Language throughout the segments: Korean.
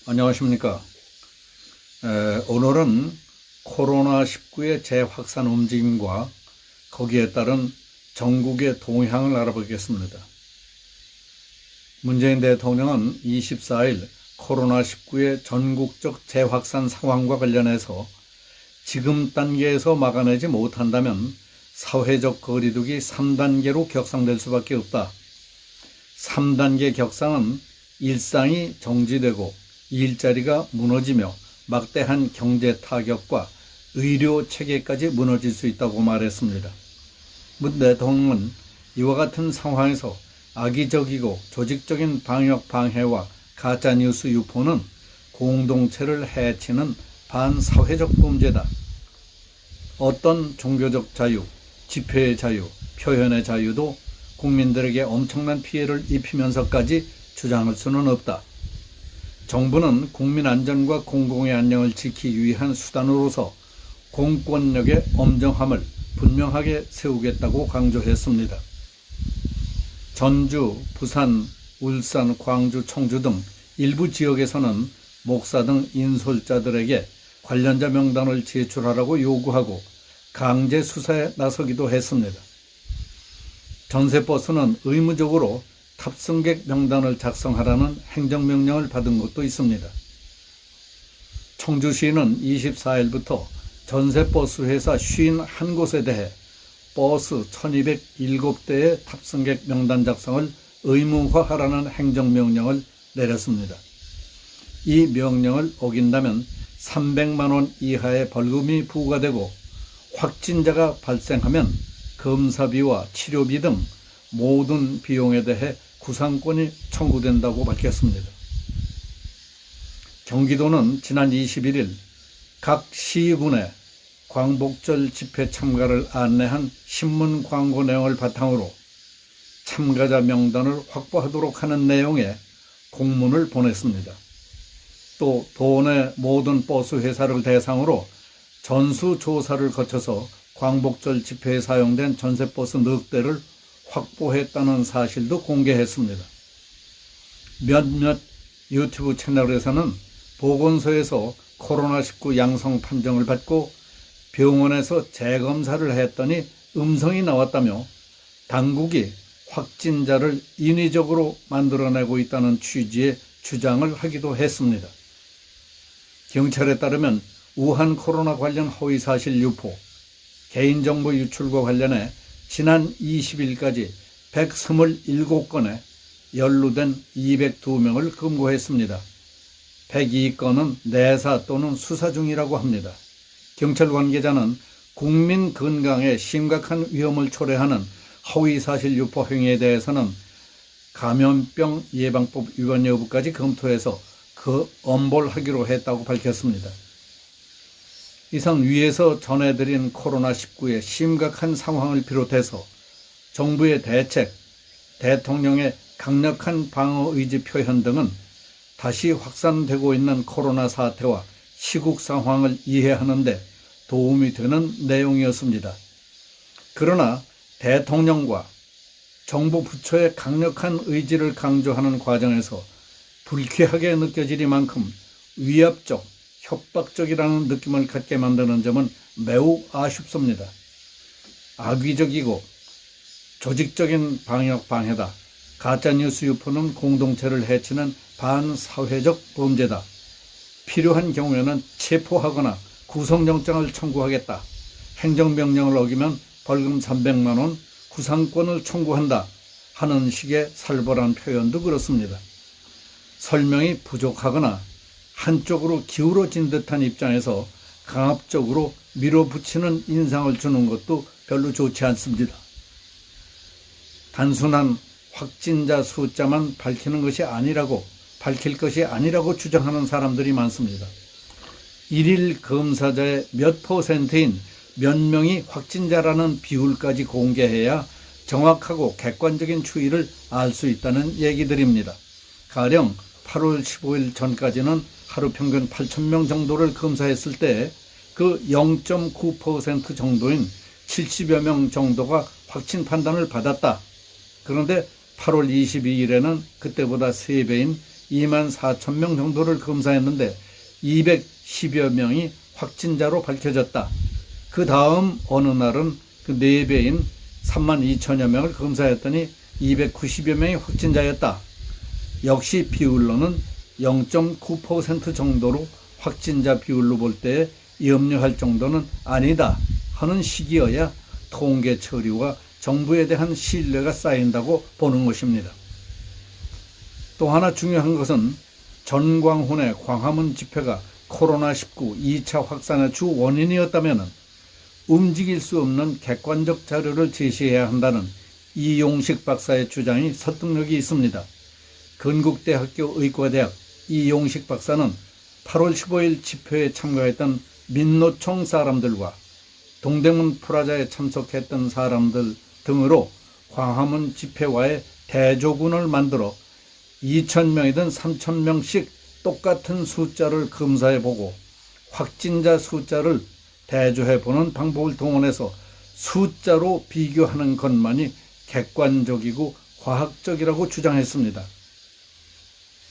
안녕하십니까. 오늘은 코로나19의 재확산 움직임과 거기에 따른 전국의 동향을 알아보겠습니다. 문재인 대통령은 24일 코로나19의 전국적 재확산 상황과 관련해서 지금 단계에서 막아내지 못한다면 사회적 거리두기 3단계로 격상될 수밖에 없다. 3단계 격상은 일상이 정지되고 일자리가 무너지며 막대한 경제 타격과 의료 체계까지 무너질 수 있다고 말했습니다. 문 대통령은 이와 같은 상황에서 악의적이고 조직적인 방역 방해와 가짜뉴스 유포는 공동체를 해치는 반사회적 범죄다. 어떤 종교적 자유, 집회의 자유, 표현의 자유도 국민들에게 엄청난 피해를 입히면서까지 주장할 수는 없다. 정부는 국민 안전과 공공의 안녕을 지키기 위한 수단으로서 공권력의 엄정함을 분명하게 세우겠다고 강조했습니다. 전주, 부산, 울산, 광주, 청주 등 일부 지역에서는 목사 등 인솔자들에게 관련자 명단을 제출하라고 요구하고 강제 수사에 나서기도 했습니다. 전세버스는 의무적으로 탑승객 명단을 작성하라는 행정명령을 받은 곳도 있습니다. 청주시는 24일부터 전세버스 회사 51곳에 대해 버스 1207대의 탑승객 명단 작성을 의무화하라는 행정명령을 내렸습니다. 이 명령을 어긴다면 300만 원 이하의 벌금이 부과되고 확진자가 발생하면 검사비와 치료비 등 모든 비용에 대해 구상권이 청구된다고 밝혔습니다. 경기도는 지난 21일 각 시군에 광복절 집회 참가를 안내한 신문 광고 내용을 바탕으로 참가자 명단을 확보하도록 하는 내용의 공문을 보냈습니다. 또 도내 모든 버스 회사를 대상으로 전수조사를 거쳐서 광복절 집회에 사용된 전세버스 넉 대를 확보했다는 사실도 공개했습니다. 몇몇 유튜브 채널에서는 보건소에서 코로나19 양성 판정을 받고 병원에서 재검사를 했더니 음성이 나왔다며 당국이 확진자를 인위적으로 만들어내고 있다는 취지의 주장을 하기도 했습니다. 경찰에 따르면 우한 코로나 관련 허위사실 유포, 개인정보 유출과 관련해 지난 20일까지 127건에 연루된 202명을 검거했습니다. 102건은 내사 또는 수사 중이라고 합니다. 경찰 관계자는 국민 건강에 심각한 위험을 초래하는 허위사실 유포 행위에 대해서는 감염병 예방법 위반 여부까지 검토해서 엄벌하기로 했다고 밝혔습니다. 이상 위에서 전해드린 코로나19의 심각한 상황을 비롯해서 정부의 대책, 대통령의 강력한 방어 의지 표현 등은 다시 확산되고 있는 코로나 사태와 시국 상황을 이해하는 데 도움이 되는 내용이었습니다. 그러나 대통령과 정부 부처의 강력한 의지를 강조하는 과정에서 불쾌하게 느껴지리만큼 위압적, 협박적이라는 느낌을 갖게 만드는 점은 매우 아쉽습니다. 악의적이고 조직적인 방역 방해다. 가짜뉴스 유포는 공동체를 해치는 반사회적 범죄다. 필요한 경우에는 체포하거나 구속영장을 청구하겠다. 행정명령을 어기면 벌금 300만 원, 구상권을 청구한다 하는 식의 살벌한 표현도 그렇습니다. 설명이 부족하거나 한쪽으로 기울어진 듯한 입장에서 강압적으로 밀어붙이는 인상을 주는 것도 별로 좋지 않습니다. 단순한 확진자 숫자만 밝힐 것이 아니라고 주장하는 사람들이 많습니다. 일일 검사자의 몇 퍼센트인 몇 명이 확진자라는 비율까지 공개해야 정확하고 객관적인 추이를 알 수 있다는 얘기들입니다. 가령 8월 15일 전까지는 하루 평균 8,000명 정도를 검사했을 때 그 0.9% 정도인 70여 명 정도가 확진 판단을 받았다. 그런데 8월 22일에는 그때보다 3배인 2만 4천 명 정도를 검사했는데 210여 명이 확진자로 밝혀졌다. 그 다음 어느 날은 그 4배인 3만 2천여 명을 검사했더니 290여 명이 확진자였다. 역시 비율로는 0.9% 정도로 확진자 비율로 볼 때 염려할 정도는 아니다 하는 시기여야 통계 처리와 정부에 대한 신뢰가 쌓인다고 보는 것입니다. 또 하나 중요한 것은 전광훈의 광화문 집회가 코로나19 2차 확산의 주 원인이었다면 움직일 수 없는 객관적 자료를 제시해야 한다는 이용식 박사의 주장이 설득력이 있습니다. 건국대학교 의과대학 이용식 박사는 8월 15일 집회에 참가했던 민노총 사람들과 동대문 프라자에 참석했던 사람들 등으로 광화문 집회와의 대조군을 만들어 2,000명이든 3,000명씩 똑같은 숫자를 검사해보고 확진자 숫자를 대조해보는 방법을 동원해서 숫자로 비교하는 것만이 객관적이고 과학적이라고 주장했습니다.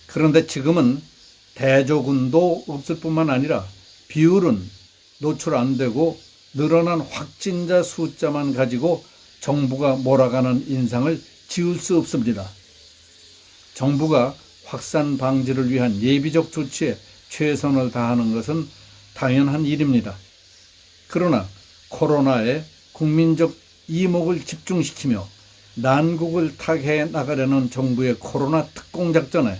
그런데 지금은 대조군도 없을 뿐만 아니라 비율은 노출 안 되고 늘어난 확진자 숫자만 가지고 정부가 몰아가는 인상을 지울 수 없습니다. 정부가 확산 방지를 위한 예비적 조치에 최선을 다하는 것은 당연한 일입니다. 그러나 코로나에 국민적 이목을 집중시키며 난국을 타개해 나가려는 정부의 코로나 특공작전에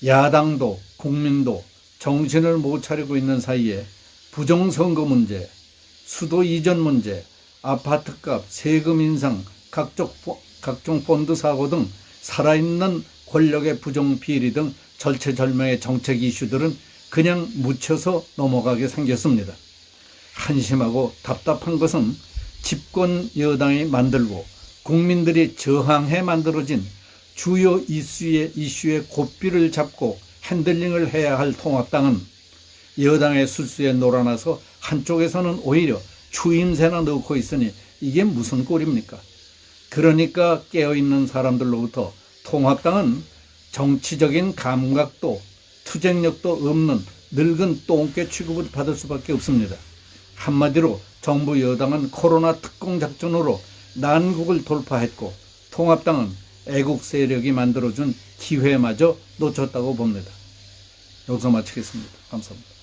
야당도 국민도 정신을 못 차리고 있는 사이에 부정선거 문제, 수도 이전 문제, 아파트값, 세금 인상, 각종 펀드 사고 등 살아있는 권력의 부정비리 등 절체절명의 정책 이슈들은 그냥 묻혀서 넘어가게 생겼습니다. 한심하고 답답한 것은 집권 여당이 만들고 국민들이 저항해 만들어진 주요 이슈의 고삐를 잡고 핸들링을 해야 할 통합당은 여당의 술수에 놀아나서 한쪽에서는 오히려 추임새나 넣고 있으니 이게 무슨 꼴입니까? 그러니까 깨어있는 사람들로부터 통합당은 정치적인 감각도 투쟁력도 없는 늙은 똥개 취급을 받을 수밖에 없습니다. 한마디로 정부 여당은 코로나 특공작전으로 난국을 돌파했고 통합당은 애국 세력이 만들어준 기회마저 놓쳤다고 봅니다. 여기서 마치겠습니다. 감사합니다.